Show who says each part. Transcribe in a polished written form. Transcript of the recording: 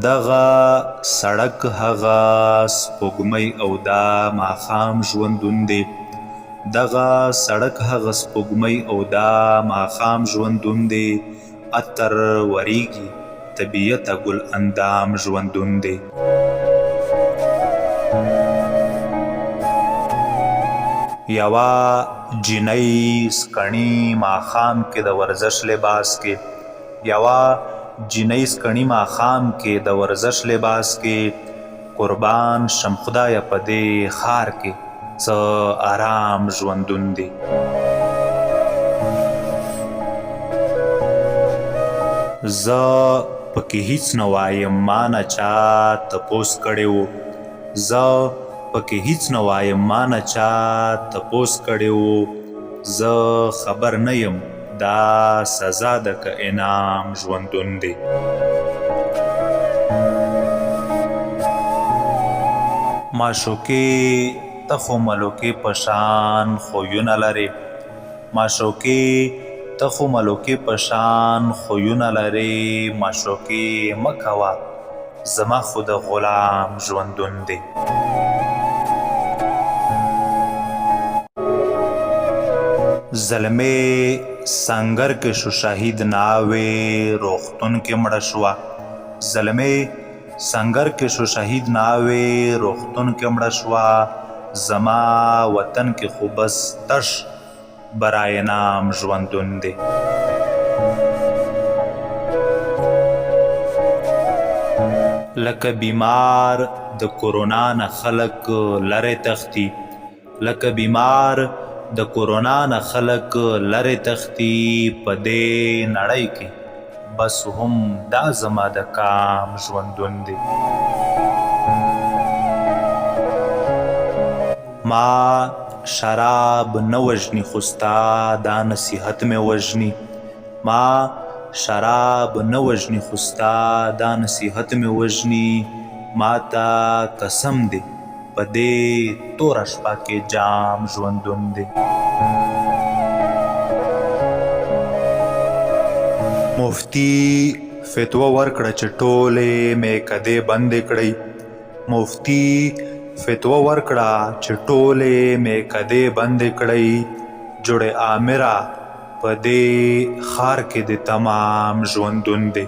Speaker 1: دغه سړک هغه سپوږمۍ او دا ماښام ژوندون دی دغه سړک هغه سپوږمۍ او دا ماښام ژوندون دی عطر وریږي طبیعته ګل اندام ژوندون دی یوه جینۍ سکڼي ماښام کې د ورزش لباس کې یوه جینۍ سکڼي ماښام کې د ورزش لباس کې قربان شم خدایه په دې ښار کې څه آرام ژوندون دی زه پکې هیڅ نه وایم ما نه چا تپوس کړی و زه پکې هیڅ نه وایم ما نه چا تپوس کړی و زه خبر نه یم دا سزا ده که انعام ژوندون دی معشوقې ته خو ملوکې په شان خویونه لرې معشوقې ته خو ملوکې په شان خویونه لرې معشوقې مه کوه زما خو د غلام ژوندون دی زلمې سنگر کې شو شهید ناوې روغتون کې مړه شوه زلمې سنگر کې شو شهید ناوې روغتون کې مړه شوه زما وطن کې خو بس تش برای نام ژوندون دی لکه بیمار د کرونا نه خلک لرې تښتي لکه بیمار د کرونا نه خلک لرې تښتي په دې نړۍ کې بس هم دا زما د کام ژوندون دی ما شراب نه وژني خو ستا دا نصیحت مې وژني ما شراب نه وژني خو ستا دا نصیحت مې وژني ما ته قسم دی په دې توره شپه کې جام ژوندون دی مفتي فتوا ورکړه چې ټولې میکدې بندې کړئ مفتي فتوا ورکړه چې ټولې میکدې بندې کړئ جوړې آمره په دې ښار کې د تمام ژوندون دی